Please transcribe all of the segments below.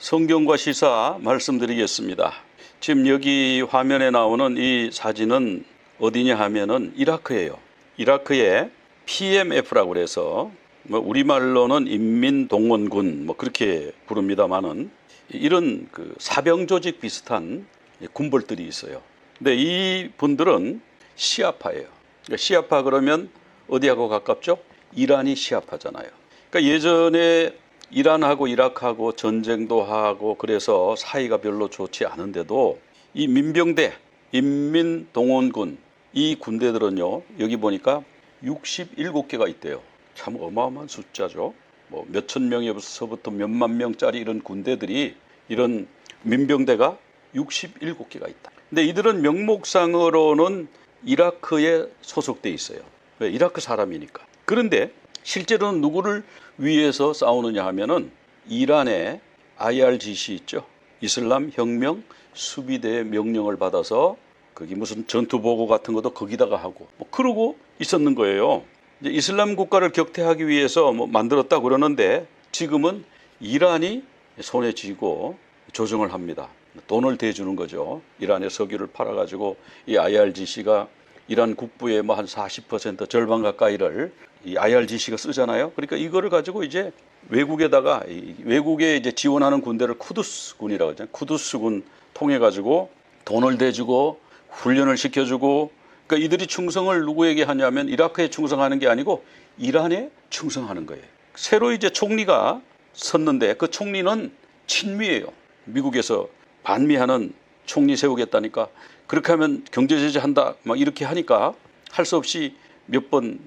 성경과 시사 말씀드리겠습니다. 지금 여기 화면에 나오는 이 사진은 어디냐 하면은 이라크예요. 이라크의 PMF라고 그래서 우리말로는 인민동원군 그렇게 부릅니다만은 이런 사병 조직 비슷한 군벌들이 있어요. 근데 이 분들은 시아파예요. 그러니까 시아파 그러면 어디하고 가깝죠? 이란이 시아파잖아요. 그러니까 예전에 이란하고 이라크하고 전쟁도 하고 그래서 사이가 별로 좋지 않은데도 이 민병대, 인민동원군 이 군대들은요, 여기 보니까 67개가 있대요. 참 어마어마한 숫자죠. 몇천 명에서부터 몇만 명짜리 이런 군대들이, 이런 민병대가 67개가 있다. 근데 이들은 명목상으로는 이라크에 소속돼 있어요. 왜? 이라크 사람이니까. 그런데 실제로는 누구를 위해서 싸우느냐 하면은 이란의 IRGC 있죠. 이슬람 혁명 수비대의 명령을 받아서 거기 무슨 전투 보고 같은 것도 거기다가 하고 그러고 있었는 거예요. 이제 이슬람 국가를 격퇴하기 위해서 만들었다 그러는데 지금은 이란이 손에 쥐고 조정을 합니다. 돈을 대주는 거죠. 이란의 석유를 팔아가지고 이 IRGC가 이란 국부의 한 40% 절반 가까이를 이 IRGC가 쓰잖아요. 그러니까 이거를 가지고 이제 외국에다가 외국에 이제 지원하는 군대를 쿠두스군이라고 하잖아요. 쿠두스군 통해 가지고 돈을 대주고 훈련을 시켜주고, 그러니까 이들이 충성을 누구에게 하냐면 이라크에 충성하는 게 아니고 이란에 충성하는 거예요. 새로 이제 총리가 섰는데 그 총리는 친미예요. 미국에서 반미하는 총리 세우겠다니까, 그렇게 하면 경제 제재한다 막 이렇게 하니까 할 수 없이 몇 번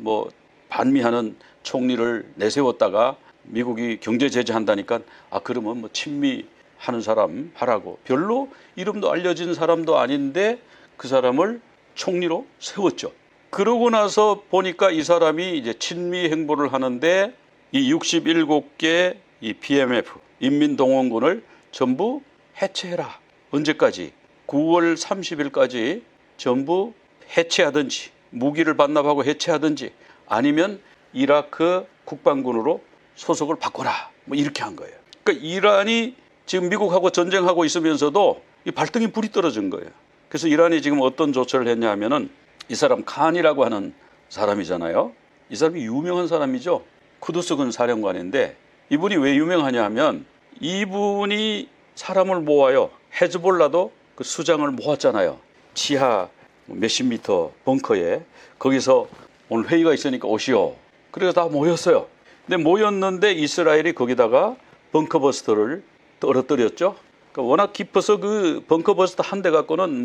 반미하는 총리를 내세웠다가 미국이 경제 제재한다니까 그러면 친미하는 사람 하라고, 별로 이름도 알려진 사람도 아닌데 그 사람을 총리로 세웠죠. 그러고 나서 보니까 이 사람이 이제 친미 행보를 하는데 이 67개 이 PMF 인민동원군을 전부 해체해라. 언제까지? 9월 30일까지 전부 해체하든지 무기를 반납하고 해체하든지 아니면 이라크 국방군으로 소속을 바꿔라. 이렇게 한 거예요. 그러니까 이란이 지금 미국하고 전쟁하고 있으면서도 이 발등에 불이 떨어진 거예요. 그래서 이란이 지금 어떤 조처를 했냐 하면은 이 사람 칸이라고 하는 사람이잖아요. 이 사람이 유명한 사람이죠. 쿠두스군 사령관인데 이분이 왜 유명하냐 하면 이분이 사람을 모아요. 헤즈볼라도 그 수장을 모았잖아요. 지하 몇십 미터 벙커에 거기서 오늘 회의가 있으니까 오시오. 그래서 다 모였어요. 근데 모였는데 이스라엘이 거기다가 벙커버스터를 떨어뜨렸죠. 그러니까 워낙 깊어서 그 벙커버스터 한 대 갖고는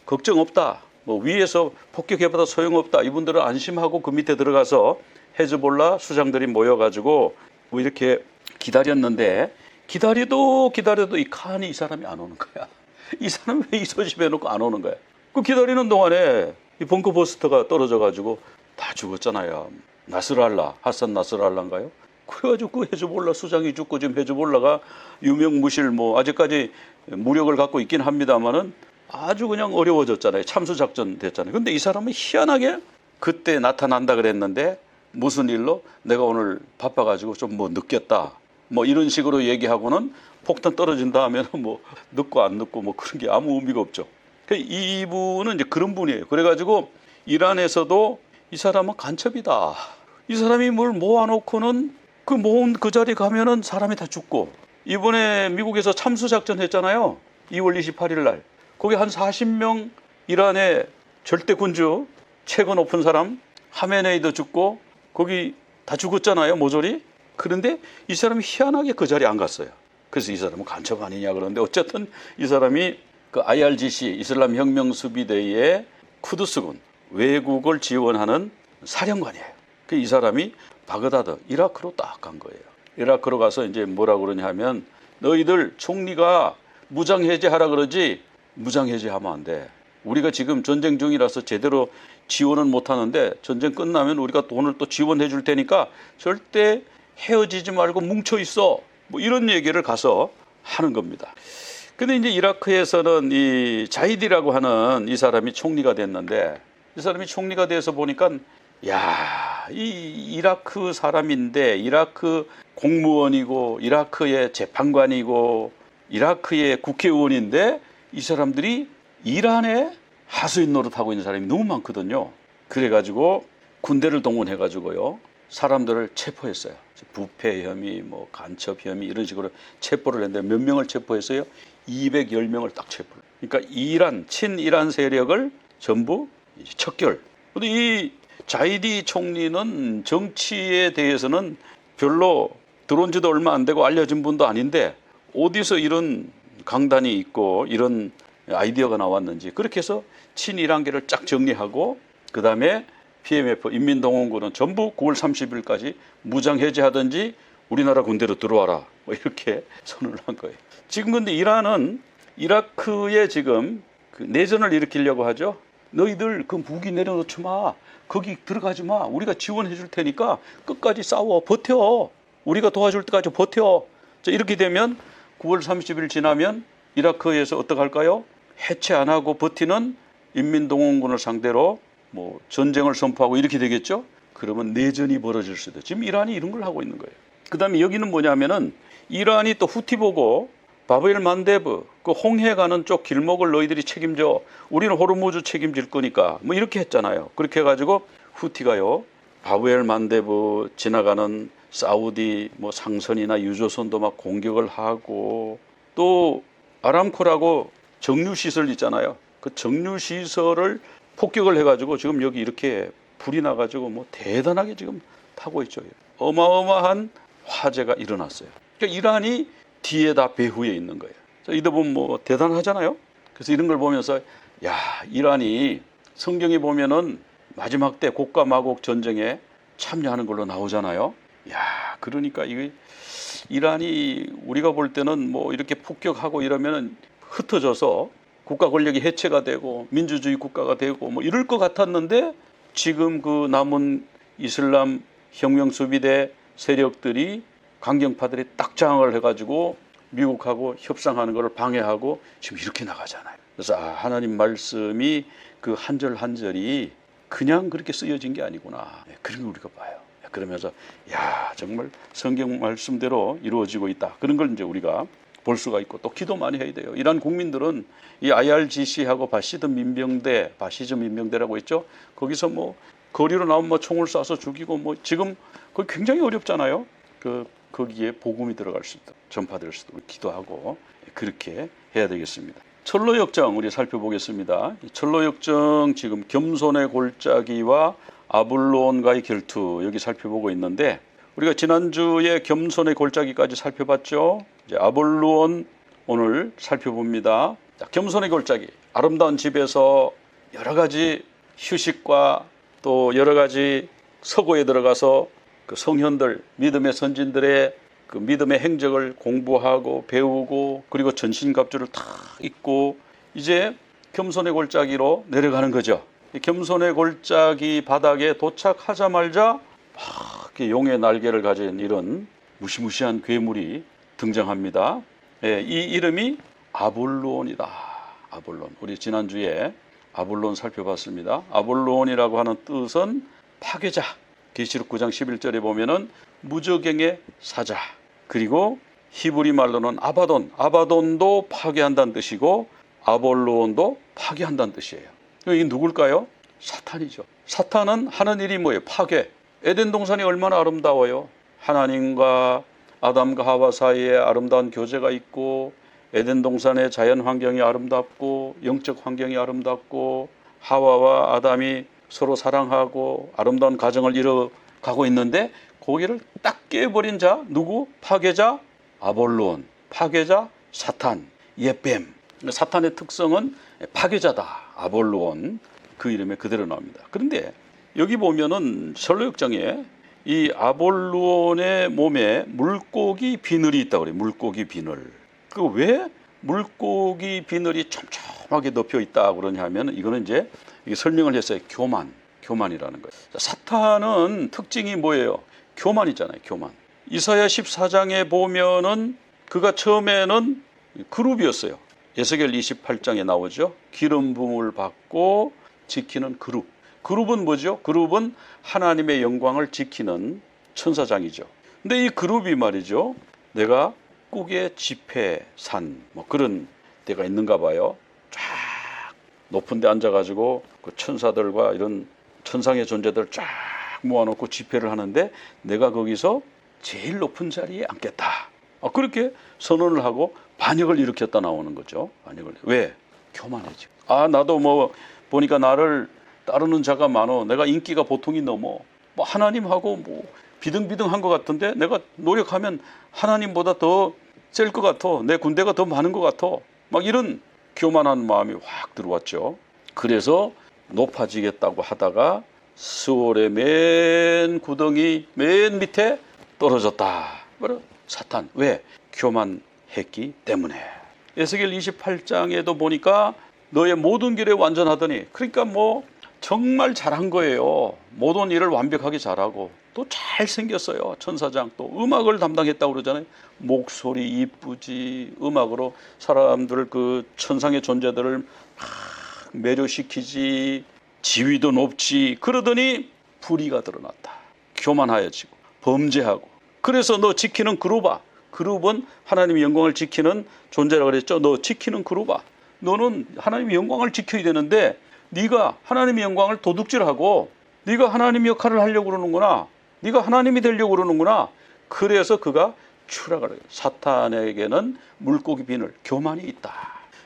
걱정 없다. 위에서 폭격해봐도 소용없다. 이분들은 안심하고 그 밑에 들어가서 헤즈볼라 수장들이 모여가지고 이렇게 기다렸는데 기다려도 이 칸이 이 사람이 안 오는 거야. 이 사람이 왜 이 소집해 놓고 안 오는 거야. 그 기다리는 동안에 이 벙커버스터가 떨어져가지고 다 죽었잖아요. 하산 나스랄라인가요? 그래가지고 그 헤즈볼라 수장이 죽고 지금 헤즈볼라가 유명무실 아직까지 무력을 갖고 있긴 합니다만은 아주 그냥 어려워졌잖아요. 참수작전 됐잖아요. 근데 이 사람은 희한하게 그때 나타난다 그랬는데 무슨 일로 내가 오늘 바빠가지고 좀 늦겠다. 이런 식으로 얘기하고는 폭탄 떨어진다 하면 늦고 안 늦고 그런 게 아무 의미가 없죠. 이분은 이제 그런 분이에요. 그래가지고 이란에서도 이 사람은 간첩이다. 이 사람이 뭘 모아놓고는 그 모은 그 자리 가면은 사람이 다 죽고, 이번에 미국에서 참수작전 했잖아요. 2월 28일 날. 거기 한 40명 이란의 절대 군주 최고 높은 사람 하메네이도 죽고 거기 다 죽었잖아요. 모조리. 그런데 이 사람이 희한하게 그 자리에 안 갔어요. 그래서 이 사람은 간첩 아니냐 그러는데 어쨌든 이 사람이 그 IRGC 이슬람 혁명 수비대의 쿠두스군 외국을 지원하는 사령관이에요. 이 사람이 바그다드 이라크로 딱 간 거예요. 이라크로 가서 이제 뭐라 그러냐 하면 너희들 총리가 무장해제하라 그러지 무장해제하면 안 돼. 우리가 지금 전쟁 중이라서 제대로 지원은 못 하는데 전쟁 끝나면 우리가 돈을 또 지원해 줄 테니까 절대 헤어지지 말고 뭉쳐 있어. 이런 얘기를 가서 하는 겁니다. 근데 이제 이라크에서는 이 자이디라고 하는 이 사람이 총리가 됐는데 이 사람이 총리가 돼서 보니까 이 이라크 사람인데 이라크 공무원이고 이라크의 재판관이고 이라크의 국회의원인데 이 사람들이 이란에 하수인 노릇하고 있는 사람이 너무 많거든요. 그래가지고 군대를 동원해가지고요, 사람들을 체포했어요. 부패 혐의, 뭐 간첩 혐의 이런 식으로 체포를 했는데 몇 명을 체포했어요? 210명을 딱 체포를. 그러니까 이란, 친이란 세력을 전부 척결. 근데 이 자이디 총리는 정치에 대해서는 별로 들어온 지도 얼마 안 되고 알려진 분도 아닌데 어디서 이런 강단이 있고 이런 아이디어가 나왔는지, 그렇게 해서 친이란계를 쫙 정리하고 그 다음에 PMF 인민동원군은 전부 9월 30일까지 무장 해제하든지 우리나라 군대로 들어와라, 뭐 이렇게 선언을 한 거예요. 지금 근데 이란은 이라크에 지금 그 내전을 일으키려고 하죠. 너희들 그 무기 내려놓지 마, 거기 들어가지 마, 우리가 지원해 줄 테니까 끝까지 싸워, 버텨, 우리가 도와줄 때까지 버텨. 자, 이렇게 되면 9월 30일 지나면 이라크에서 어떻게 할까요? 해체 안 하고 버티는 인민동원군을 상대로 뭐 전쟁을 선포하고 이렇게 되겠죠. 그러면 내전이 벌어질 수도. 지금 이란이 이런 걸 하고 있는 거예요. 그 다음에 여기는 뭐냐면은 이란이 또 후티 보고 바브엘 만데브 그 홍해 가는 쪽 길목을 너희들이 책임져, 우리는 호르무즈 책임질 거니까, 뭐 이렇게 했잖아요. 그렇게 해가지고 후티가요, 바브엘 만데브 지나가는 사우디 뭐 상선이나 유조선도 막 공격을 하고, 또 아람코라고 정유시설 있잖아요. 그 정유시설을 폭격을 해가지고 지금 여기 이렇게 불이 나가지고 뭐 대단하게 지금 타고 있죠. 어마어마한 화재가 일어났어요. 그러니까 이란이 뒤에다 배후에 있는 거예요. 이들 보면 뭐 대단하잖아요. 그래서 이런 걸 보면서 야, 이란이 성경에 보면은 마지막 때 곡과 마곡 전쟁에 참여하는 걸로 나오잖아요. 야, 그러니까 이게 이란이 우리가 볼 때는 뭐 이렇게 폭격하고 이러면은 흩어져서 국가 권력이 해체가 되고 민주주의 국가가 되고 뭐 이럴 것 같았는데, 지금 그 남은 이슬람 혁명수비대 세력들이, 강경파들이 딱 장악을 해가지고 미국하고 협상하는 것을 방해하고 지금 이렇게 나가잖아요. 그래서 하나님 말씀이 그 한 절 한 절이 그냥 그렇게 쓰여진 게 아니구나, 그런 걸 우리가 봐요. 그러면서 야, 정말 성경 말씀대로 이루어지고 있다, 그런 걸 이제 우리가 볼 수가 있고, 또 기도 많이 해야 돼요. 이란 국민들은 이 IRGC하고 바시즘 민병대라고 있죠. 거기서 뭐 거리로 나오면 뭐 총을 쏴서 죽이고 뭐 지금 그거 굉장히 어렵잖아요. 거기에 복음이 들어갈 수 있도록, 전파될 수 있도록 기도하고 그렇게 해야 되겠습니다. 철로역정 우리 살펴보겠습니다. 철로역정 지금 겸손의 골짜기와 아블론과의 결투 여기 살펴보고 있는데, 우리가 지난주에 겸손의 골짜기까지 살펴봤죠. 이제 아볼론 오늘 살펴봅니다. 자, 겸손의 골짜기, 아름다운 집에서 여러 가지 휴식과 또 여러 가지 서고에 들어가서 그 성현들, 믿음의 선진들의 그 믿음의 행적을 공부하고 배우고, 그리고 전신갑주를 다 입고 이제 겸손의 골짜기로 내려가는 거죠. 겸손의 골짜기 바닥에 도착하자마자 용의 날개를 가진 이런 무시무시한 괴물이 등장합니다. 이 이름이 아볼론이다. 아볼론. 우리 지난주에 아볼론 살펴봤습니다. 아볼론이라고 하는 뜻은 파괴자. 계시록 9장 11절에 보면은 무저갱의 사자. 그리고 히브리 말로는 아바돈. 아바돈도 파괴한다는 뜻이고 아볼론도 파괴한다는 뜻이에요. 이게 누굴까요? 사탄이죠. 사탄은 하는 일이 뭐예요? 파괴. 에덴 동산이 얼마나 아름다워요. 하나님과 아담과 하와 사이에 아름다운 교제가 있고, 에덴 동산의 자연 환경이 아름답고 영적 환경이 아름답고, 하와와 아담이 서로 사랑하고 아름다운 가정을 이뤄가고 있는데, 거기를 딱 깨버린 자 누구? 파괴자 아볼론, 파괴자 사탄, 예뱀. 사탄의 특성은 파괴자다. 아볼론, 그 이름에 그대로 나옵니다. 그런데 여기 보면은 철로역정에 이 아볼론의 몸에 물고기 비늘이 있다고 그래요. 물고기 비늘. 그 왜 물고기 비늘이 촘촘하게 덮여 있다 그러냐면, 이거는 이제 설명을 했어요. 교만이라는 거예요. 사탄은 특징이 뭐예요? 교만이잖아요. 교만. 이사야 14장에 보면은 그가 처음에는 그룹이었어요. 에스겔 28장에 나오죠. 기름 부음을 받고 지키는 그룹. 그룹은 뭐죠? 그룹은 하나님의 영광을 지키는 천사장이죠. 근데 이 그룹이 말이죠, 내가 북극의 지폐산 뭐 그런 데가 있는가 봐요. 쫙 높은 데 앉아가지고 그 천사들과 이런 천상의 존재들 쫙 모아놓고 집회를 하는데 내가 거기서 제일 높은 자리에 앉겠다. 그렇게 선언을 하고 반역을 일으켰다 나오는 거죠. 반역을. 왜? 교만해지고. 나도 뭐 보니까 나를 따르는 자가 많어. 내가 인기가 보통이 넘어. 뭐 하나님하고 뭐 비등비등한 것 같은데 내가 노력하면 하나님보다 더 셀 것 같아. 내 군대가 더 많은 것 같아. 막 이런 교만한 마음이 확 들어왔죠. 그래서 높아지겠다고 하다가 스월의 맨 구덩이 맨 밑에 떨어졌다. 바로 사탄. 왜? 교만했기 때문에. 에스겔 28장에도 보니까 너의 모든 길에 완전하더니, 그러니까 뭐 정말 잘한 거예요. 모든 일을 완벽하게 잘하고 또 잘생겼어요. 천사장 또 음악을 담당했다고 그러잖아요. 목소리 이쁘지. 음악으로 사람들 그 천상의 존재들을 막 매료시키지. 지위도 높지. 그러더니 불의가 드러났다. 교만하여지고 범죄하고. 그래서 너 지키는 그루바. 그룹은 하나님의 영광을 지키는 존재라고 그랬죠. 너 지키는 그루바. 너는 하나님의 영광을 지켜야 되는데 네가 하나님의 영광을 도둑질하고 네가 하나님 역할을 하려고 그러는구나. 네가 하나님이 되려고 그러는구나. 그래서 그가 추락을 해요. 사탄에게는 물고기 비늘, 교만이 있다.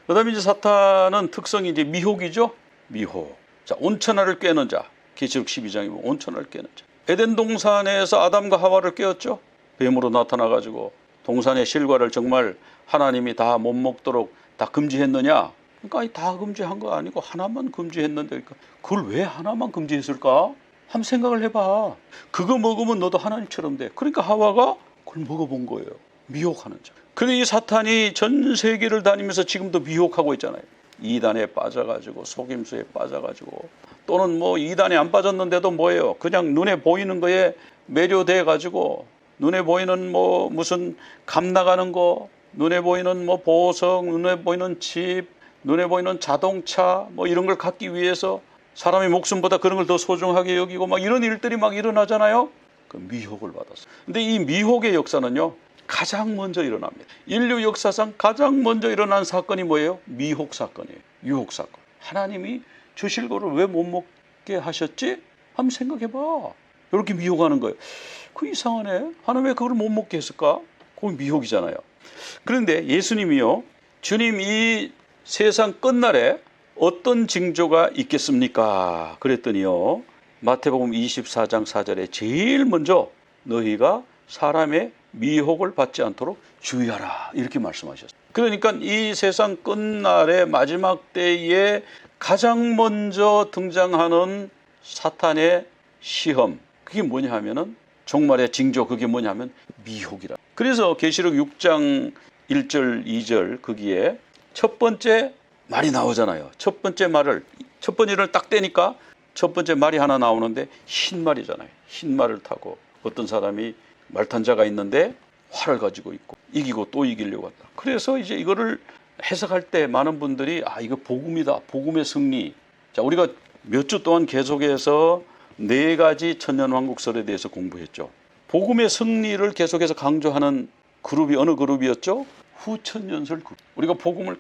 그 다음에 이제 사탄은 특성이 이제 미혹이죠. 미혹. 자, 온천하를 깨는 자. 계시록 12장에 보면 온천하를 깨는 자. 에덴 동산에서 아담과 하와를 깨었죠. 뱀으로 나타나가지고 동산의 실과를 정말 하나님이 다 못 먹도록 다 금지했느냐? 그러니까 다 금지한 거 아니고 하나만 금지했는데, 그러니까 그걸 왜 하나만 금지했을까? 한번 생각을 해봐. 그거 먹으면 너도 하나님처럼 돼. 그러니까 하와가 그걸 먹어본 거예요. 미혹하는 자. 근데 이 사탄이 전 세계를 다니면서 지금도 미혹하고 있잖아요. 이단에 빠져가지고 속임수에 빠져가지고, 또는 뭐 이단에 안 빠졌는데도 뭐예요? 그냥 눈에 보이는 거에 매료돼 가지고 눈에 보이는 뭐 무슨 감 나가는 거, 눈에 보이는 뭐 보석, 눈에 보이는 집, 눈에 보이는 자동차 뭐 이런 걸 갖기 위해서 사람의 목숨보다 그런 걸 더 소중하게 여기고 막 이런 일들이 막 일어나잖아요. 그 미혹을 받았어요. 근데 이 미혹의 역사는요, 가장 먼저 일어납니다. 인류 역사상 가장 먼저 일어난 사건이 뭐예요? 미혹 사건이에요. 유혹 사건. 하나님이 주실 거를 왜 못 먹게 하셨지? 한번 생각해봐. 이렇게 미혹하는 거예요. 그 이상하네. 하나님 왜 그걸 못 먹게 했을까? 그건 미혹이잖아요. 그런데 예수님이요, 주님 이 세상 끝날에 어떤 징조가 있겠습니까? 그랬더니요, 마태복음 24장 4절에 제일 먼저 너희가 사람의 미혹을 받지 않도록 주의하라, 이렇게 말씀하셨어요. 그러니까 이 세상 끝날의 마지막 때에 가장 먼저 등장하는 사탄의 시험, 그게 뭐냐 하면은, 종말의 징조, 그게 뭐냐 하면 미혹이라. 그래서 계시록 6장 1절 2절 거기에 첫 번째 말이 나오잖아요. 첫 번째 말을 딱 떼니까 첫 번째 말이 하나 나오는데 흰 말이잖아요. 흰 말을 타고 어떤 사람이 말탄자가 있는데 활을 가지고 있고 이기고 또 이기려고 한다. 그래서 이제 이거를 해석할 때 많은 분들이 이거 복음이다. 복음의 승리. 자, 우리가 몇 주 동안 계속해서 4가지 천년왕국설에 대해서 공부했죠. 복음의 승리를 계속해서 강조하는 그룹이 어느 그룹이었죠? 후천년설 그룹. 우리가 복음을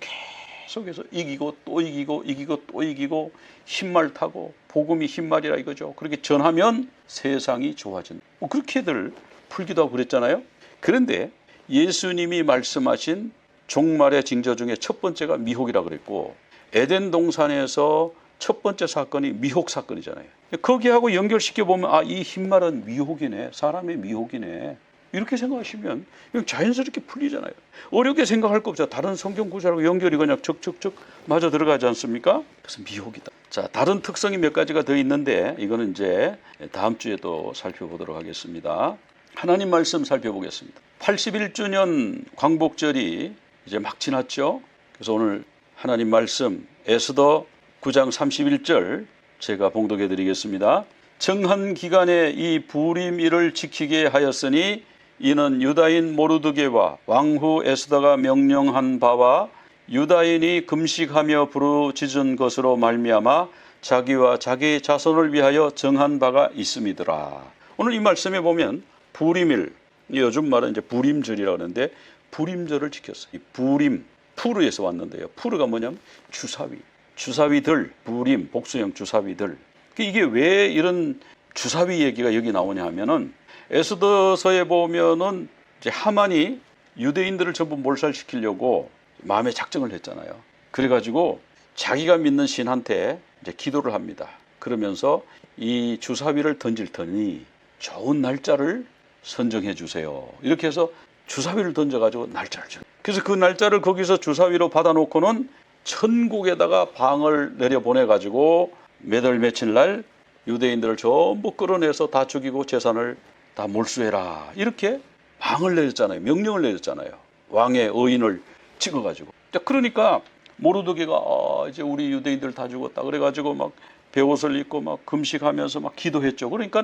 계속해서 이기고 또 이기고 이기고 또 이기고 흰말 타고, 복음이 흰말이라 이거죠. 그렇게 전하면 세상이 좋아진다. 그렇게들 풀기도 하고 그랬잖아요. 그런데 예수님이 말씀하신 종말의 징조 중에 첫 번째가 미혹이라 그랬고, 에덴 동산에서 첫 번째 사건이 미혹 사건이잖아요. 거기하고 연결시켜 보면 이 흰말은 미혹이네, 사람의 미혹이네, 이렇게 생각하시면 그냥 자연스럽게 풀리잖아요. 어렵게 생각할 거 없죠. 다른 성경 구절하고 연결이 그냥 척척척 맞아 들어가지 않습니까? 그래서 미혹이다. 자, 다른 특성이 몇 가지가 더 있는데 이거는 이제 다음 주에 또 살펴보도록 하겠습니다. 하나님 말씀 살펴보겠습니다. 81주년 광복절이 이제 막 지났죠. 그래서 오늘 하나님 말씀 에스더 9장 31절 제가 봉독해 드리겠습니다. 정한 기간에 이 부림일을 지키게 하였으니 이는 유다인 모르드게와 왕후 에스더가 명령한 바와 유다인이 금식하며 부르짖은 것으로 말미암아 자기와 자기 자손을 위하여 정한 바가 있음이더라. 오늘 이 말씀에 보면 부림일, 요즘 말은 이제 부림절이라고 하는데 부림절을 지켰어요. 이 부림, 푸르에서 왔는데요. 푸르가 뭐냐면 주사위, 주사위들, 부림, 복수형 주사위들. 이게 왜 이런 주사위 얘기가 여기 나오냐 하면은 에스더서에 보면은 이제 하만이 유대인들을 전부 몰살시키려고 마음의 작정을 했잖아요. 그래가지고 자기가 믿는 신한테 이제 기도를 합니다. 그러면서 이 주사위를 던질 테니 좋은 날짜를 선정해 주세요. 이렇게 해서 주사위를 던져가지고 날짜를 줘. 그래서 그 날짜를 거기서 주사위로 받아놓고는 천국에다가 방을 내려보내가지고 몇 월 며칠 날 유대인들을 전부 끌어내서 다 죽이고 재산을 다 몰수해라. 이렇게 방을 내렸잖아요. 명령을 내렸잖아요. 왕의 의인을 찍어가지고. 그러니까 모르드게가 이제 우리 유대인들 다 죽었다. 그래가지고 막 베옷을 입고 막 금식하면서 막 기도했죠. 그러니까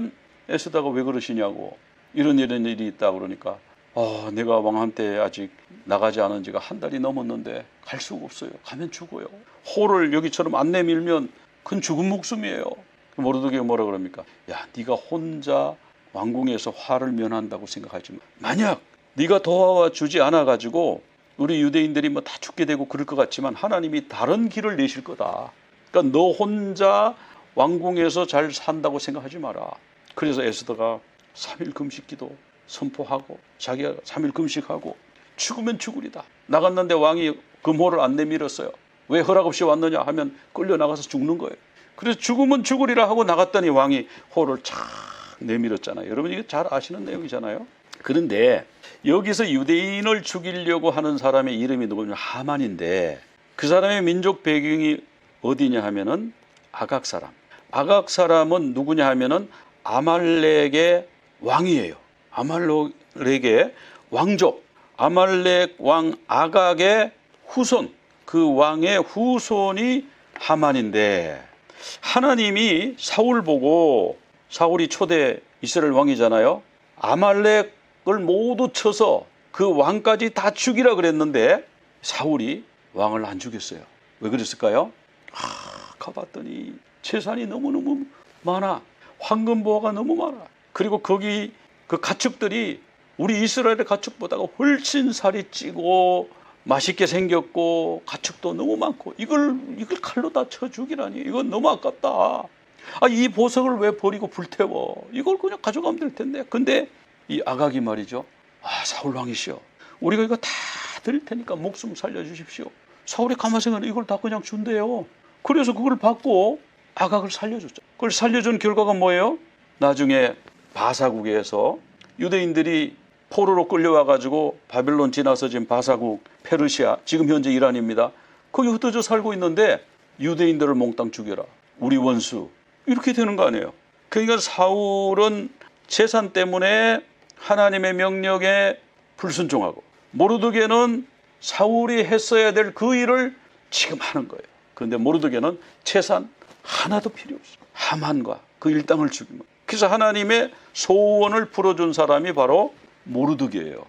에스더가 왜 그러시냐고. 이런 일이 있다 그러니까 내가 왕한테 아직 나가지 않은 지가 한 달이 넘었는데 갈 수가 없어요. 가면 죽어요. 호를 여기처럼 안 내밀면 그건 죽은 목숨이에요. 모르드게가 뭐라 그럽니까? 야, 네가 혼자 왕궁에서 화를 면한다고 생각하지 마. 만약 네가 도와주지 않아가지고 우리 유대인들이 뭐 다 죽게 되고 그럴 것 같지만 하나님이 다른 길을 내실 거다. 그러니까 너 혼자 왕궁에서 잘 산다고 생각하지 마라. 그래서 에스더가 3일 금식기도 선포하고 자기가 3일 금식하고 죽으면 죽으리다. 나갔는데 왕이 금호를 안 내밀었어요. 왜 허락 없이 왔느냐 하면 끌려나가서 죽는 거예요. 그래서 죽으면 죽으리라 하고 나갔더니 왕이 호를 착 내밀었잖아요. 여러분 이거 잘 아시는 내용이잖아요. 그런데 여기서 유대인을 죽이려고 하는 사람의 이름이 누구냐면 하만인데 그 사람의 민족 배경이 어디냐 하면은 아각 사람. 아각 사람은 누구냐 하면은 아말렉의 왕이에요. 아말렉의 왕족. 아말렉 왕 아각의 후손. 그 왕의 후손이 하만인데 하나님이 사울 보고 사울이 초대 이스라엘 왕이잖아요. 아말렉을 모두 쳐서 그 왕까지 다 죽이라 그랬는데 사울이 왕을 안 죽였어요. 왜 그랬을까요? 가봤더니 재산이 너무너무 많아. 황금보화가 너무 많아. 그리고 거기 그 가축들이 우리 이스라엘의 가축보다가 훨씬 살이 찌고 맛있게 생겼고 가축도 너무 많고 이걸 칼로 다 쳐 죽이라니 이건 너무 아깝다. 이 보석을 왜 버리고 불태워? 이걸 그냥 가져가면 될 텐데. 근데 이 아각이 말이죠. 사울 왕이시여, 우리가 이거 다 드릴 테니까 목숨 살려주십시오. 사울이 가만 생각하면 이걸 다 그냥 준대요. 그래서 그걸 받고 아각을 살려줬죠. 그걸 살려준 결과가 뭐예요? 나중에 바사국에서 유대인들이 포로로 끌려와가지고 바벨론 지나서 지금 바사국, 페르시아, 지금 현재 이란입니다. 거기 흩어져 살고 있는데 유대인들을 몽땅 죽여라. 우리 원수. 이렇게 되는 거 아니에요. 그러니까 사울은 재산 때문에 하나님의 명령에 불순종하고 모르드게는 사울이 했어야 될 그 일을 지금 하는 거예요. 그런데 모르드게는 재산 하나도 필요 없어요. 하만과 그 일당을 죽인 거예요. 그래서 하나님의 소원을 풀어준 사람이 바로 모르드게예요.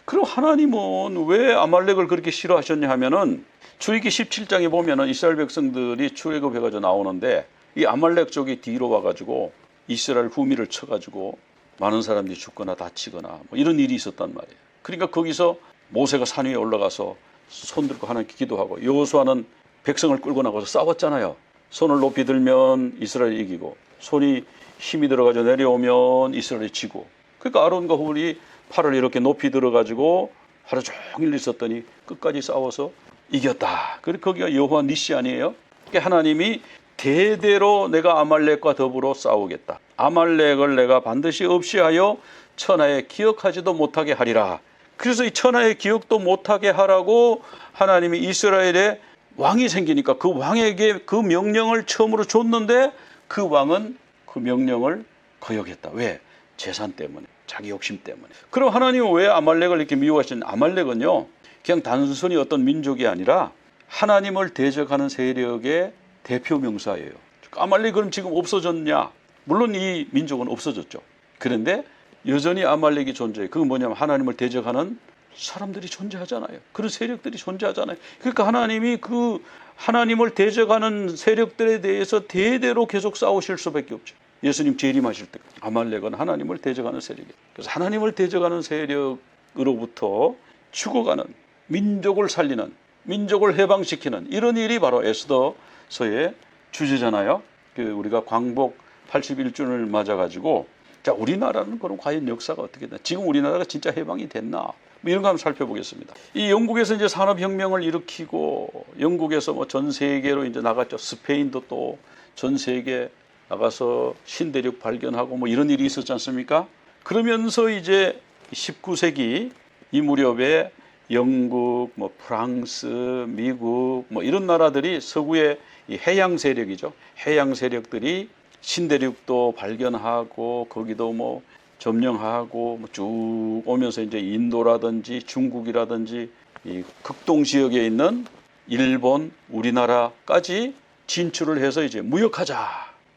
그럼 하나님은 왜 아말렉을 그렇게 싫어하셨냐 하면은 출애굽기 17장에 보면은 이스라엘 백성들이 출애굽해가지고 나오는데 이 아말렉 쪽이 뒤로 와가지고 이스라엘 후미를 쳐가지고 많은 사람들이 죽거나 다치거나 뭐 이런 일이 있었단 말이에요. 그러니까 거기서 모세가 산 위에 올라가서 손 들고 하나님께 기도하고 여호수아는 백성을 끌고 나가서 싸웠잖아요. 손을 높이 들면 이스라엘이 이기고 손이 힘이 들어가지고 내려오면 이스라엘이 지고. 그러니까 아론과 훌이 팔을 이렇게 높이 들어가지고 하루 종일 있었더니 끝까지 싸워서 이겼다. 그리고 거기가 여호와 니시 아니에요? 그러니까 하나님이 대대로 내가 아말렉과 더불어 싸우겠다. 아말렉을 내가 반드시 없이하여 천하에 기억하지도 못하게 하리라. 그래서 이 천하에 기억도 못하게 하라고 하나님이 이스라엘에 왕이 생기니까 그 왕에게 그 명령을 처음으로 줬는데 그 왕은 그 명령을 거역했다. 왜? 재산 때문에, 자기 욕심 때문에. 그럼 하나님은 왜 아말렉을 이렇게 미워하시는? 아말렉은요 그냥 단순히 어떤 민족이 아니라 하나님을 대적하는 세력의 대표 명사예요. 아말렉 그럼 지금 없어졌냐? 물론 이 민족은 없어졌죠. 그런데 여전히 아말렉이 존재해요. 그건 뭐냐면 하나님을 대적하는 사람들이 존재하잖아요. 그런 세력들이 존재하잖아요. 그러니까 하나님이 그 하나님을 대적하는 세력들에 대해서 대대로 계속 싸우실 수밖에 없죠. 예수님 재림하실 때 아말렉은 하나님을 대적하는 세력이에요. 그래서 하나님을 대적하는 세력으로부터 죽어가는, 민족을 살리는, 민족을 해방시키는 이런 일이 바로 에스더서의 주제잖아요. 우리가 광복 81주년을 맞아가지고, 자, 우리나라는 그럼 과연 역사가 어떻게 됐나? 지금 우리나라가 진짜 해방이 됐나? 뭐 이런 거 한번 살펴보겠습니다. 이 영국에서 이제 산업혁명을 일으키고, 영국에서 뭐 전 세계로 이제 나갔죠. 스페인도 또 전 세계 나가서 신대륙 발견하고 뭐 이런 일이 있었지 않습니까? 그러면서 이제 19세기 이 무렵에 영국, 뭐 프랑스, 미국 뭐 이런 나라들이 서구의 이 해양 세력이죠. 해양 세력들이 신대륙도 발견하고 거기도 뭐 점령하고 뭐 쭉 오면서 이제 인도라든지 중국이라든지 이 극동 지역에 있는 일본, 우리나라까지 진출을 해서 이제 무역하자.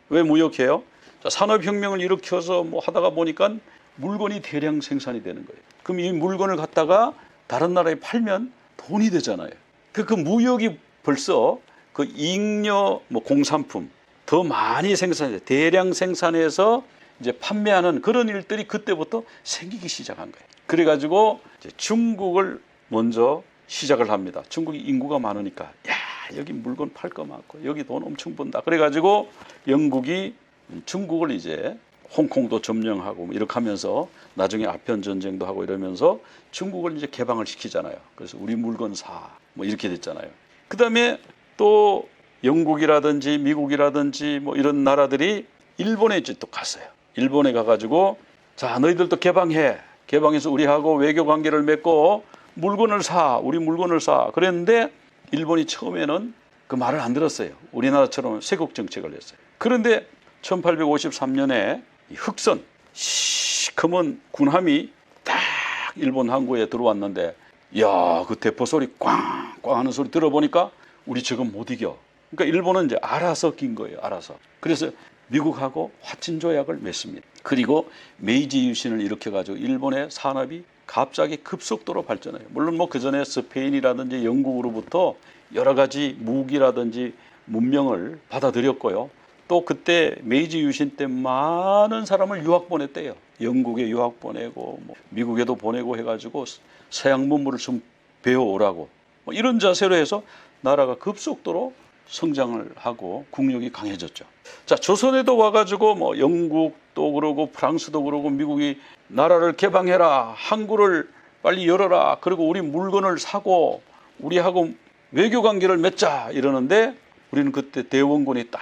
왜 무역해요? 자, 산업혁명을 일으켜서 뭐 하다가 보니까 물건이 대량 생산이 되는 거예요. 그럼 이 물건을 갖다가 다른 나라에 팔면 돈이 되잖아요. 그 무역이 벌써 그 잉여 뭐 공산품 더 많이 생산해서 대량 생산해서 이제 판매하는 그런 일들이 그때부터 생기기 시작한 거예요. 그래가지고 이제 중국을 먼저 시작을 합니다. 중국이 인구가 많으니까 야, 여기 물건 팔 거 많고 여기 돈 엄청 번다. 그래가지고 영국이 중국을 이제 홍콩도 점령하고 뭐 이렇게 하면서 나중에 아편 전쟁도 하고 이러면서 중국을 이제 개방을 시키잖아요. 그래서 우리 물건 사 뭐 이렇게 됐잖아요. 그다음에 또 영국이라든지 미국이라든지 뭐 이런 나라들이 일본에 이제 또 갔어요. 일본에 가가지고 자, 너희들도 개방해. 개방해서 우리하고 외교 관계를 맺고 물건을 사. 우리 물건을 사. 그랬는데 일본이 처음에는 그 말을 안 들었어요. 우리나라처럼 쇄국 정책을 했어요. 그런데 1853년에 흑선 시커먼 군함이 딱 일본 항구에 들어왔는데 야, 그 대포 소리 꽝꽝 하는 소리 들어보니까 우리 지금 못 이겨. 그러니까 일본은 이제 알아서 낀 거예요. 알아서. 그래서 미국하고 화친 조약을 맺습니다. 그리고 메이지 유신을 일으켜가지고 일본의 산업이 갑자기 급속도로 발전해요. 물론 뭐 그전에 스페인이라든지 영국으로부터 여러 가지 무기라든지 문명을 받아들였고요. 또 그때 메이지 유신 때 많은 사람을 유학 보냈대요. 영국에 유학 보내고 뭐 미국에도 보내고 해가지고 서양 문물을 좀 배워오라고 뭐 이런 자세로 해서 나라가 급속도로 성장을 하고 국력이 강해졌죠. 자, 조선에도 와가지고 뭐 영국도 그러고 프랑스도 그러고 미국이 나라를 개방해라, 항구를 빨리 열어라, 그리고 우리 물건을 사고 우리하고 외교 관계를 맺자 이러는데 우리는 그때 대원군이 딱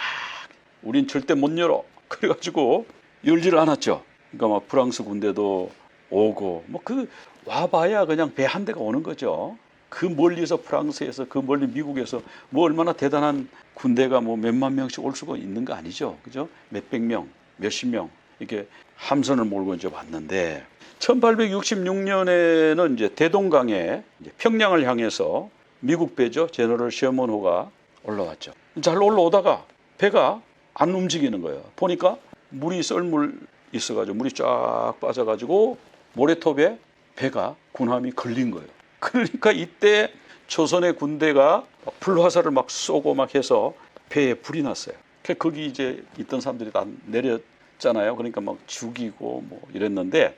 우린 절대 못 열어. 그래가지고 열지를 않았죠. 그러니까 막 프랑스 군대도 오고 뭐 그 와봐야 그냥 배 한 대가 오는 거죠. 그 멀리서 프랑스에서 그 멀리 미국에서 뭐 얼마나 대단한 군대가 뭐 몇만 명씩 올 수가 있는 거 아니죠. 그죠? 몇백 명, 몇십 명 이렇게 함선을 몰고 이제 왔는데 1866년에는 이제 대동강에 이제 평양을 향해서 미국 배죠. 제너럴 셔먼호가 올라왔죠. 잘 올라오다가 배가 안 움직이는 거예요. 보니까 물이 썰물 있어가지고 물이 쫙 빠져가지고 모래톱에 배가 군함이 걸린 거예요. 그러니까 이때 조선의 군대가 불화살을 막 쏘고 막 해서 배에 불이 났어요. 거기 이제 있던 사람들이 다 내렸잖아요. 그러니까 막 죽이고 뭐 이랬는데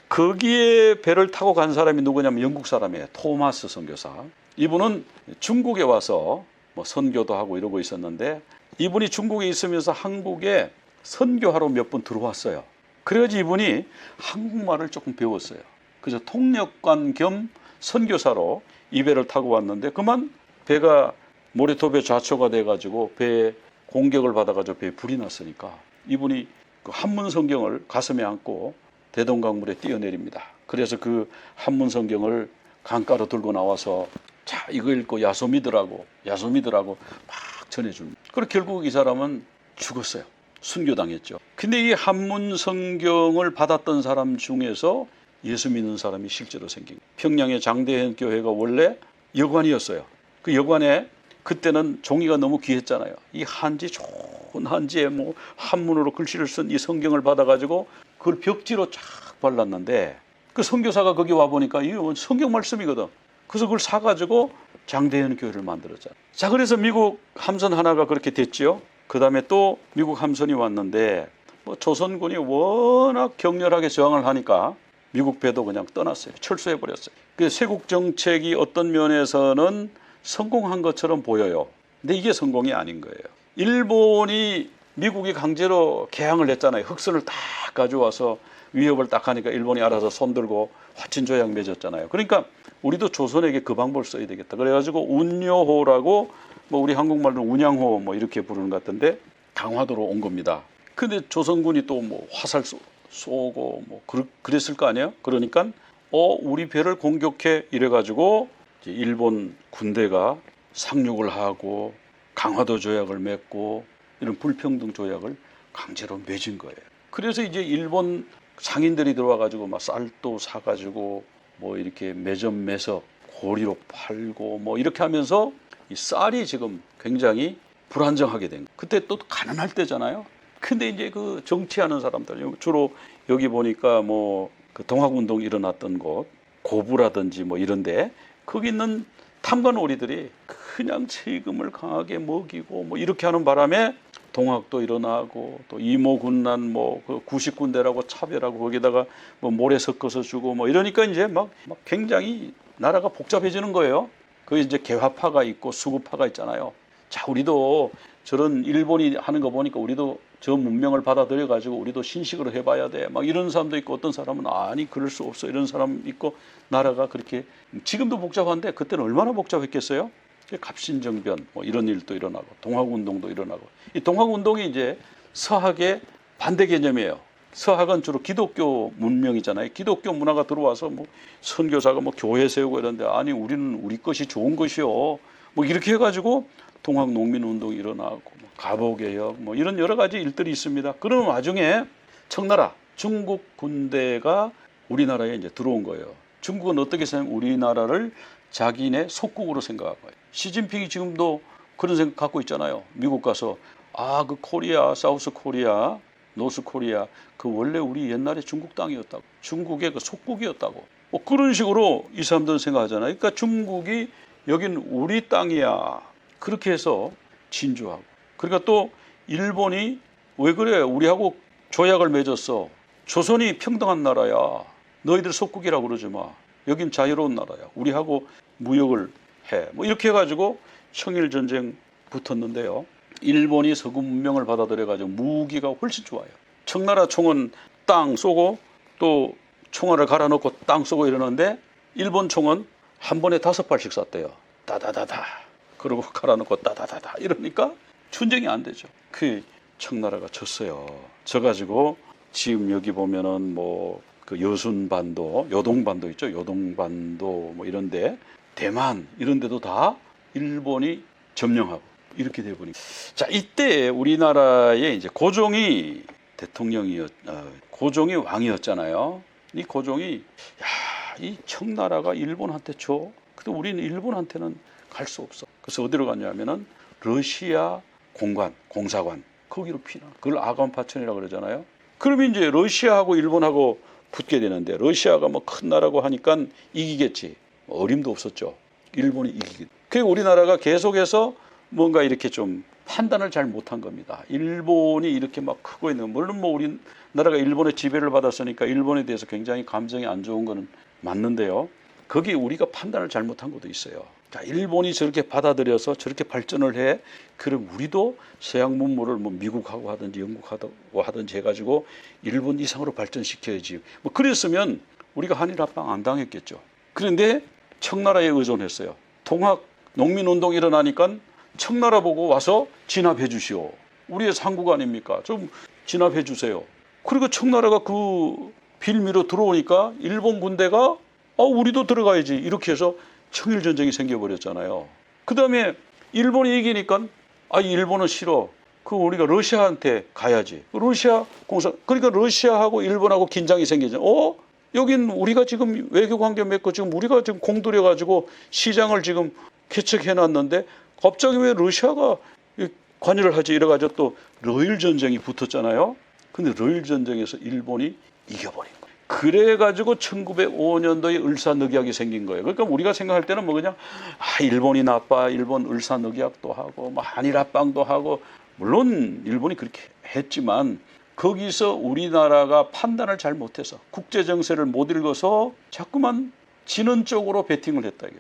거기에 배를 타고 간 사람이 누구냐면 영국 사람이에요. 토마스 선교사. 이분은 중국에 와서 뭐 선교도 하고 이러고 있었는데 이분이 중국에 있으면서 한국에 선교하러 몇 번 들어왔어요. 그래가지고 이분이 한국말을 조금 배웠어요. 그래서 통역관 겸 선교사로 이 배를 타고 왔는데 그만 배가 모래톱에 좌초가 돼가지고 배에 공격을 받아가지고 배에 불이 났으니까 이분이 그 한문 성경을 가슴에 안고 대동강물에 뛰어내립니다. 그래서 그 한문 성경을 강가로 들고 나와서 자 이거 읽고 야소 믿으라고 막 전해줍니다. 그리고 결국 이 사람은 죽었어요. 순교당했죠. 근데 이 한문 성경을 받았던 사람 중에서 예수 믿는 사람이 실제로 생긴 거예요. 평양의 장대현 교회가 원래 여관이었어요. 그 여관에 그때는 종이가 너무 귀했잖아요. 이 한지 좋은 한지에 뭐 한문으로 글씨를 쓴 이 성경을 받아가지고 그걸 벽지로 쫙 발랐는데 그 선교사가 거기 와 보니까 이거 성경 말씀이거든. 그래서 그걸 사가지고 장대현 교회를 만들었잖아요. 자, 그래서 미국 함선 하나가 그렇게 됐지요. 그 다음에 또 미국 함선이 왔는데 뭐 조선군이 워낙 격렬하게 저항을 하니까 미국 배도 그냥 떠났어요. 철수해 버렸어요. 그 쇄국 정책이 어떤 면에서는 성공한 것처럼 보여요. 근데 이게 성공이 아닌 거예요. 일본이 미국이 강제로 개항을 했잖아요. 흑선을 딱 가져와서 위협을 딱 하니까 일본이 알아서 손들고 화친조약 맺었잖아요. 그러니까 우리도 조선에게 그 방법을 써야 되겠다. 그래가지고 운요호라고 뭐 우리 한국말로 운양호 뭐 이렇게 부르는 것 같은데 강화도로 온 겁니다. 근데 조선군이 또 뭐 화살 쏘고 뭐 그랬을 거 아니에요? 그러니까 우리 배를 공격해 이래가지고 이제 일본 군대가 상륙을 하고 강화도 조약을 맺고 이런 불평등 조약을 강제로 맺은 거예요. 그래서 이제 일본 상인들이 들어와가지고 막 쌀도 사가지고 뭐 이렇게 매점 매서 고리로 팔고 뭐 이렇게 하면서 이 쌀이 지금 굉장히 불안정하게 된 거예요. 그때 또 가난할 때잖아요. 근데 이제 그 정치하는 사람들 주로 여기 보니까 뭐 그 동학운동 일어났던 곳 고부라든지 뭐 이런데 거기 있는 탐관오리들이 그냥 세금을 강하게 먹이고 뭐 이렇게 하는 바람에 동학도 일어나고 또 이모군란 뭐 그 구식군대라고 차별하고 거기다가 뭐 모래 섞어서 주고 뭐 이러니까 이제 막 굉장히 나라가 복잡해지는 거예요. 거기 이제 개화파가 있고 수구파가 있잖아요. 자, 우리도 저런 일본이 하는 거 보니까 우리도 저 문명을 받아들여 가지고 우리도 신식으로 해봐야 돼. 막 이런 사람도 있고 어떤 사람은 아니 그럴 수 없어 이런 사람 있고 나라가 그렇게 지금도 복잡한데 그때는 얼마나 복잡했겠어요? 갑신정변 뭐 이런 일도 일어나고 동학운동도 일어나고 이 동학운동이 이제 서학의 반대 개념이에요. 서학은 주로 기독교 문명이잖아요. 기독교 문화가 들어와서 뭐 선교사가 뭐 교회 세우고 이런데 아니 우리는 우리 것이 좋은 것이요. 뭐 이렇게 해가지고 동학농민운동이 일어나고 뭐 갑오개혁 뭐 이런 여러 가지 일들이 있습니다. 그런 와중에 청나라 중국 군대가 우리나라에 이제 들어온 거예요. 중국은 어떻게 생각하면 우리나라를 자기네 속국으로 생각한 거예요. 시진핑이 지금도 그런 생각 갖고 있잖아요. 미국 가서 그 코리아, 사우스 코리아, 노스 코리아 그 원래 우리 옛날에 중국 땅이었다고. 중국의 그 속국이었다고. 뭐 그런 식으로 이 사람들은 생각하잖아요. 그러니까 중국이 여긴 우리 땅이야. 그렇게 해서 진주하고. 그러니까 또 일본이 왜 그래? 우리하고 조약을 맺었어. 조선이 평등한 나라야. 너희들 속국이라고 그러지 마. 여긴 자유로운 나라야. 우리하고 무역을 해. 뭐 이렇게 해가지고 청일전쟁 붙었는데요. 일본이 서구 문명을 받아들여가지고 무기가 훨씬 좋아요. 청나라 총은 땅 쏘고 또 총알을 갈아넣고 땅 쏘고 이러는데 일본 총은 한 번에 5발씩 쐈대요. 따다다다. 그러고 갈아넣고 따다다다. 이러니까 전쟁이 안 되죠. 그 청나라가 졌어요. 져가지고 지금 여기 보면은 뭐 그 여순반도, 요동반도 있죠. 요동반도 뭐 이런데 대만 이런 데도 다 일본이 점령하고 이렇게 돼 보니까 자 이때 우리나라에 이제 고종이 고종이 왕이었잖아요. 이 고종이 이 청나라가 일본한테 줘. 근데 우리는 일본한테는 갈 수 없어. 그래서 어디로 갔냐면은 러시아 공사관 거기로 피나. 그걸 아간파천이라고 그러잖아요. 그러면 이제 러시아하고 일본하고 붙게 되는데 러시아가 뭐 큰 나라고 하니까 이기겠지. 어림도 없었죠. 일본이 이기겠지. 그게 우리나라가 계속해서 뭔가 이렇게 좀 판단을 잘 못한 겁니다. 일본이 이렇게 막 크고 있는 물론 뭐 우리나라가 일본의 지배를 받았으니까 일본에 대해서 굉장히 감정이 안 좋은 거는 맞는데요. 거기 우리가 판단을 잘못한 것도 있어요. 자, 일본이 저렇게 받아들여서 저렇게 발전을 해. 그럼 우리도 서양 문물을 뭐 미국하고 하든지 영국하고 하든지 해가지고 일본 이상으로 발전시켜야지. 뭐 그랬으면 우리가 한일 합방 안 당했겠죠. 그런데 청나라에 의존했어요. 동학 농민운동 일어나니까 청나라 보고 와서 진압해 주시오. 우리의 상국 아닙니까? 좀 진압해 주세요. 그리고 청나라가 그 빌미로 들어오니까 일본 군대가 우리도 들어가야지. 이렇게 해서 청일전쟁이 생겨버렸잖아요. 그 다음에 일본이 이기니까 일본은 싫어. 그 우리가 러시아한테 가야지. 그러니까 러시아하고 일본하고 긴장이 생기죠. 여긴 우리가 지금 외교관계 맺고 지금 우리가 지금 공들여가지고 시장을 지금 개척해놨는데 갑자기 왜 러시아가 관여를 하지? 이래가지고 또 러일전쟁이 붙었잖아요. 근데 러일전쟁에서 일본이 이겨버린 거예요. 그래가지고 1905년도에 을사늑약이 생긴 거예요. 그러니까 우리가 생각할 때는 뭐 그냥 일본이 나빠, 일본 을사늑약도 하고 뭐 한일합방도 하고 물론 일본이 그렇게 했지만 거기서 우리나라가 판단을 잘 못해서 국제 정세를 못 읽어서 자꾸만 지는 쪽으로 배팅을 했다 이게.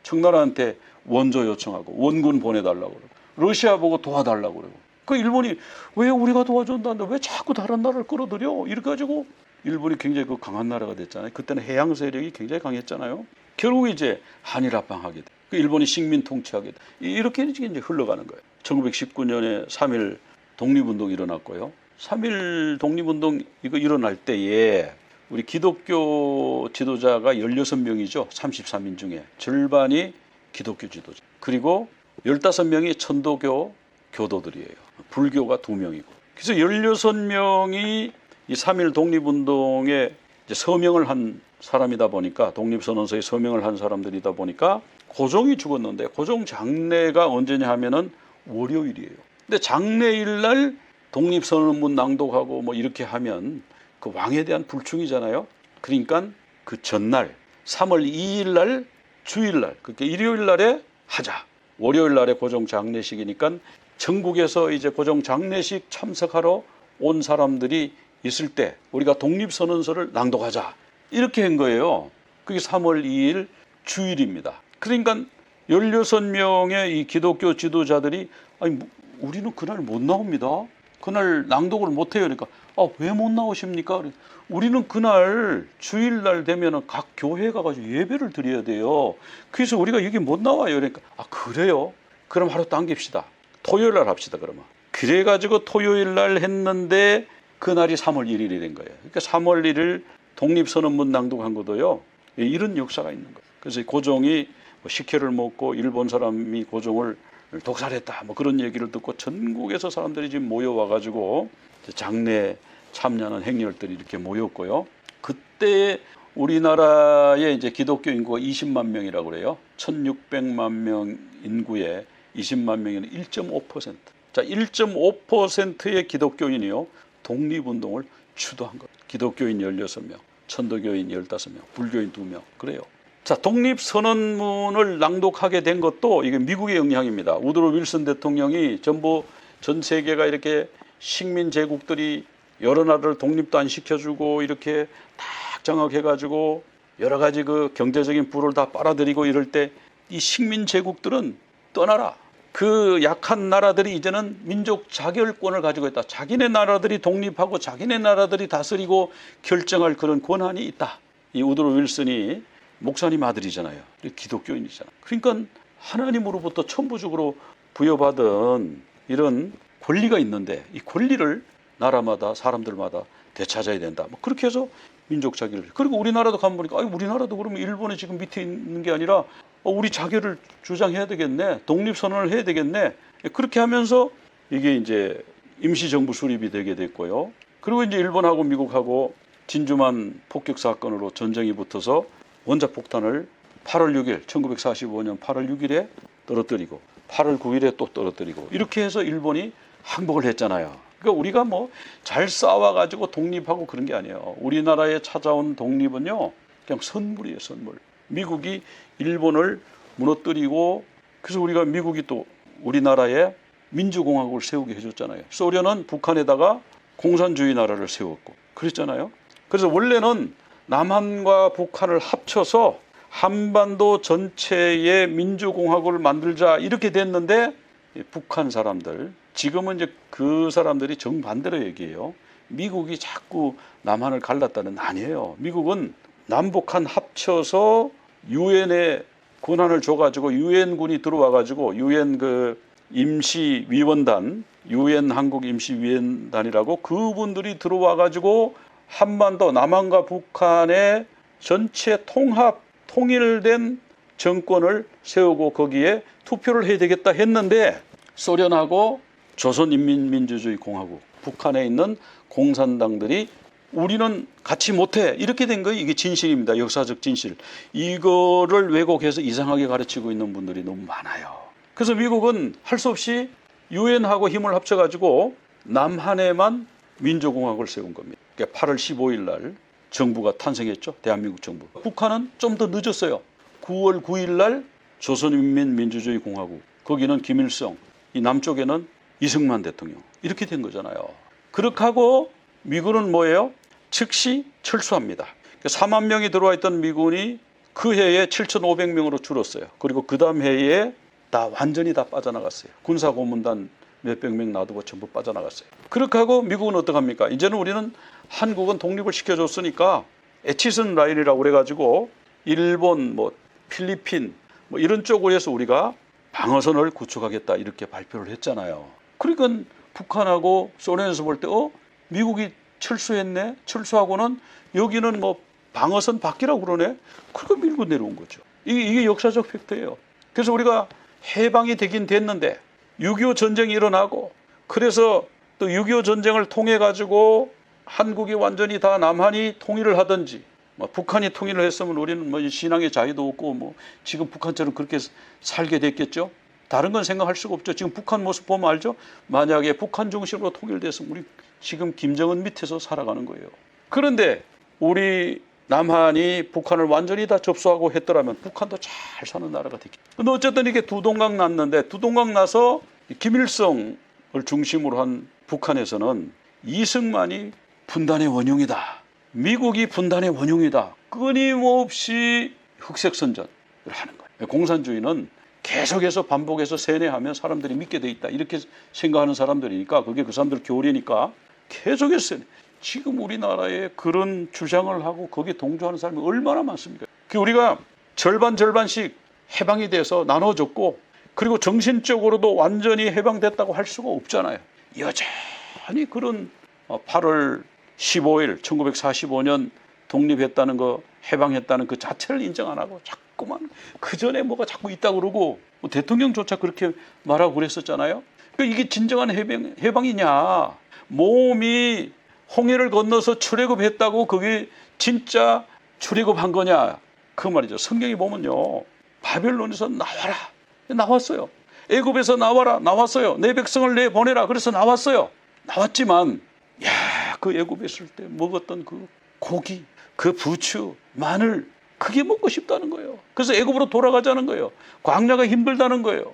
청나라한테 원조 요청하고 원군 보내달라고 그러고 러시아 보고 도와달라고 그러고 그 일본이 왜 우리가 도와준다는데 왜 자꾸 다른 나라를 끌어들여 이렇게 가지고 일본이 굉장히 그 강한 나라가 됐잖아요. 그때는 해양 세력이 굉장히 강했잖아요. 결국 이제 한일 합방하게 돼. 그 일본이 식민 통치하게 돼. 이렇게 이제 흘러가는 거예요. 1919년에 3.1 독립운동이 일어났고요. 3.1 독립운동 이거 일어날 때에 우리 기독교 지도자가 16명이죠. 33인 중에 절반이 기독교 지도자. 그리고 15명이 천도교 교도들이에요. 불교가 2명이고. 그래서 16명이 이 3.1 독립운동에 이제 서명을 한 사람이다 보니까 독립선언서에 서명을 한 사람들이다 보니까 고종이 죽었는데 고종 장례가 언제냐 하면은 월요일이에요. 근데 장례일 날 독립선언문 낭독하고 뭐 이렇게 하면 그 왕에 대한 불충이잖아요. 그러니까 그 전날 3월 2일 날 주일날 그러니까 일요일 날에 하자. 월요일 날에 고종 장례식이니까 전국에서 이제 고종 장례식 참석하러 온 사람들이 있을 때 우리가 독립선언서를 낭독하자. 이렇게 한 거예요. 그게 3월 2일 주일입니다. 그러니까 16명의 이 기독교 지도자들이 아니 우리는 그날 못 나옵니다. 그날 낭독을 못 해요. 그러니까 왜 못 나오십니까? 우리는 그날 주일날 되면은 각 교회 가가지고 예배를 드려야 돼요. 그래서 우리가 여기 못 나와요. 그러니까 그래요? 그럼 하루 당깁시다. 토요일 날 합시다. 그러면 그래가지고 토요일 날 했는데 그날이 3월 1일이 된 거예요. 그러니까 3월 1일 독립선언문 낭독한 것도요. 이런 역사가 있는 거예요. 그래서 고종이 식혜를 먹고 일본 사람이 고종을 독살했다. 뭐 그런 얘기를 듣고 전국에서 사람들이 지금 모여와가지고 장례 참여하는 행렬들이 이렇게 모였고요. 그때 우리나라의 이제 기독교 인구가 20만 명이라고 그래요. 1600만 명 인구에 20만 명이면 1.5%. 자, 1.5%의 기독교인이요. 독립운동을 주도한 것. 기독교인 16명, 천도교인 15명, 불교인 2명. 그래요. 자, 독립선언문을 낭독하게 된 것도 이게 미국의 영향입니다. 우드로 윌슨 대통령이 전부 전 세계가 이렇게 식민 제국들이 여러 나라를 독립도 안 시켜주고 이렇게 딱 장악해가지고 여러 가지 그 경제적인 부를 다 빨아들이고 이럴 때 이 식민 제국들은 떠나라. 그 약한 나라들이 이제는 민족 자결권을 가지고 있다. 자기네 나라들이 독립하고 자기네 나라들이 다스리고 결정할 그런 권한이 있다. 이 우드로 윌슨이 목사님 아들이잖아요. 기독교인이잖아요. 그러니까 하나님으로부터 천부적으로 부여받은 이런 권리가 있는데 이 권리를 나라마다 사람들마다 되찾아야 된다. 뭐 그렇게 해서 민족 자결을. 그리고 우리나라도 가면 보니까 우리나라도 그러면 일본이 지금 밑에 있는 게 아니라 우리 자결을 주장해야 되겠네. 독립선언을 해야 되겠네. 그렇게 하면서 이게 이제 임시정부 수립이 되게 됐고요. 그리고 이제 일본하고 미국하고 진주만 폭격 사건으로 전쟁이 붙어서 원자 폭탄을 8월 6일 1945년 8월 6일에 떨어뜨리고 8월 9일에 또 떨어뜨리고 이렇게 해서 일본이 항복을 했잖아요. 그러니까 우리가 뭐 잘 싸워가지고 독립하고 그런 게 아니에요. 우리나라에 찾아온 독립은요 그냥 선물이에요. 선물. 미국이 일본을 무너뜨리고 그래서 우리가 미국이 또 우리나라에 민주공화국을 세우게 해줬잖아요. 소련은 북한에다가 공산주의 나라를 세웠고 그랬잖아요. 그래서 원래는 남한과 북한을 합쳐서 한반도 전체의 민주공화국을 만들자 이렇게 됐는데 북한 사람들 지금은 이제 그 사람들이 정반대로 얘기해요. 미국이 자꾸 남한을 갈랐다는 아니에요. 미국은 남북한 합쳐서 유엔에 권한을 줘가지고 유엔군이 들어와가지고 유엔 그 임시위원단 유엔 한국 임시위원단이라고 그분들이 들어와가지고 한반도 남한과 북한의 전체 통일된 정권을 세우고 거기에 투표를 해야 되겠다 했는데 소련하고 조선인민민주주의공화국 북한에 있는 공산당들이 우리는 같이 못해 이렇게 된 거예요. 이게 진실입니다. 역사적 진실. 이거를 왜곡해서 이상하게 가르치고 있는 분들이 너무 많아요. 그래서 미국은 할 수 없이 유엔하고 힘을 합쳐가지고 남한에만 민주공화국을 세운 겁니다. 그러니까 8월 15일 날 정부가 탄생했죠. 대한민국 정부. 북한은 좀 더 늦었어요. 9월 9일 날 조선인민민주주의공화국. 거기는 김일성, 이 남쪽에는 이승만 대통령. 이렇게 된 거잖아요. 그렇게 하고 미군은 뭐예요? 즉시 철수합니다. 4만 명이 들어와 있던 미군이 그 해에 7,500명으로 줄었어요. 그리고 그 다음 해에 다 완전히 다 빠져나갔어요. 군사고문단 몇백 명 놔두고 전부 빠져나갔어요. 그렇게 하고 미국은 어떡합니까? 이제는 우리는 한국은 독립을 시켜줬으니까 에치슨 라인이라고 그래가지고 일본, 필리핀 이런 쪽으로 해서 우리가 방어선을 구축하겠다 이렇게 발표를 했잖아요. 그러니까 북한하고 소련에서 볼 때 미국이 철수했네. 철수하고는 여기는 방어선 밖이라고 그러네. 그러니까 밀고 내려온 거죠. 이게 역사적 팩트예요. 그래서 우리가 해방이 되긴 됐는데 6.25 전쟁이 일어나고 그래서 또 6.25 전쟁을 통해 가지고 한국이 완전히 다 남한이 통일을 하든지 북한이 통일을 했으면 우리는 신앙의 자유도 없고 지금 북한처럼 그렇게 살게 됐겠죠. 다른 건 생각할 수가 없죠. 지금 북한 모습 보면 알죠. 만약에 북한 중심으로 통일됐으면 우리 지금 김정은 밑에서 살아가는 거예요. 그런데 우리 남한이 북한을 완전히 다 접수하고 했더라면 북한도 잘 사는 나라가 됐겠죠. 근데 어쨌든 이게 두동강 났는데 두동강 나서 김일성을 중심으로 한 북한에서는 이승만이 분단의 원흉이다. 미국이 분단의 원흉이다. 끊임없이 흑색선전을 하는 거예요. 공산주의는 계속해서 반복해서 세뇌하면 사람들이 믿게 돼 있다. 이렇게 생각하는 사람들이니까 그게 그 사람들 교리니까 계속해서 세뇌. 지금 우리나라에 그런 주장을 하고 거기에 동조하는 사람이 얼마나 많습니까? 우리가 절반씩 해방이 돼서 나눠졌고 그리고 정신적으로도 완전히 해방됐다고 할 수가 없잖아요. 여전히 그런 8월 15일 1945년 독립했다는 거 해방했다는 그 자체를 인정 안 하고 자꾸만 그 전에 뭐가 자꾸 있다고 그러고 대통령조차 그렇게 말하고 그랬었잖아요. 그러니까 이게 진정한 해방이냐. 몸이 홍해를 건너서 출애굽했다고 그게 진짜 출애굽한 거냐. 그 말이죠. 성경에 보면요. 바벨론에서 나와라. 나왔어요. 애굽에서 나와라. 나왔어요. 내 백성을 내보내라. 그래서 나왔어요. 나왔지만 그 애굽에 있을 때 먹었던 그 고기, 그 부추, 마늘 그게 먹고 싶다는 거예요. 그래서 애굽으로 돌아가자는 거예요. 광야가 힘들다는 거예요.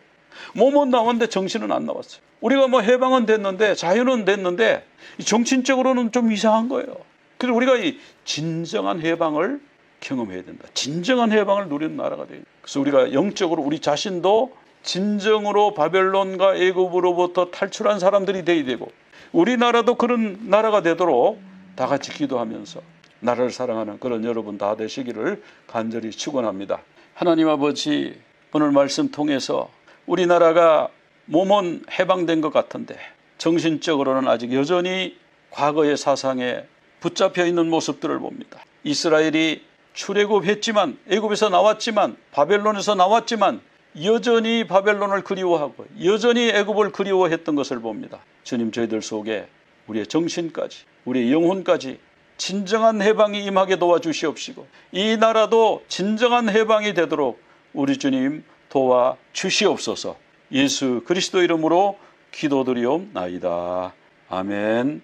몸은 나왔는데 정신은 안 나왔어요. 우리가 해방은 됐는데 자유는 됐는데 정신적으로는 좀 이상한 거예요. 그래서 우리가 이 진정한 해방을 경험해야 된다. 진정한 해방을 누리는 나라가 돼요. 그래서 우리가 영적으로 우리 자신도 진정으로 바벨론과 애굽으로부터 탈출한 사람들이 돼야 되고 우리나라도 그런 나라가 되도록 다 같이 기도하면서 나라를 사랑하는 그런 여러분 다 되시기를 간절히 축원합니다. 하나님 아버지, 오늘 말씀 통해서 우리나라가 몸은 해방된 것 같은데 정신적으로는 아직 여전히 과거의 사상에 붙잡혀 있는 모습들을 봅니다. 이스라엘이 출애굽했지만 애굽에서 나왔지만 바벨론에서 나왔지만 여전히 바벨론을 그리워하고 여전히 애굽을 그리워했던 것을 봅니다. 주님, 저희들 속에 우리의 정신까지 우리의 영혼까지 진정한 해방이 임하게 도와주시옵시고 이 나라도 진정한 해방이 되도록 우리 주님 도와주시옵소서. 예수 그리스도 이름으로 기도드리옵나이다. 아멘.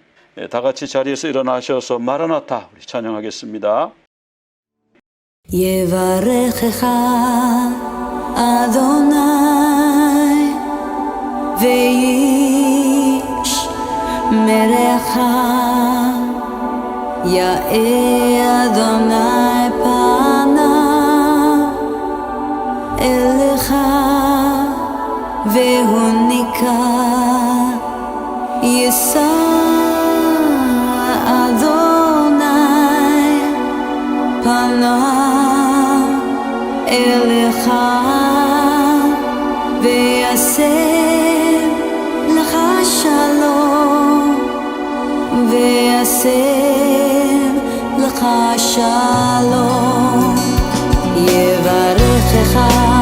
다 같이 자리에서 일어나셔서 마라나타 우리 찬양하겠습니다. יברכך אדוני וישמרך יאר אדוני פניו אליך והוניקה יישא אדוני פניו אליך ויעשה לך שלום ויעשה לך שלום יברכך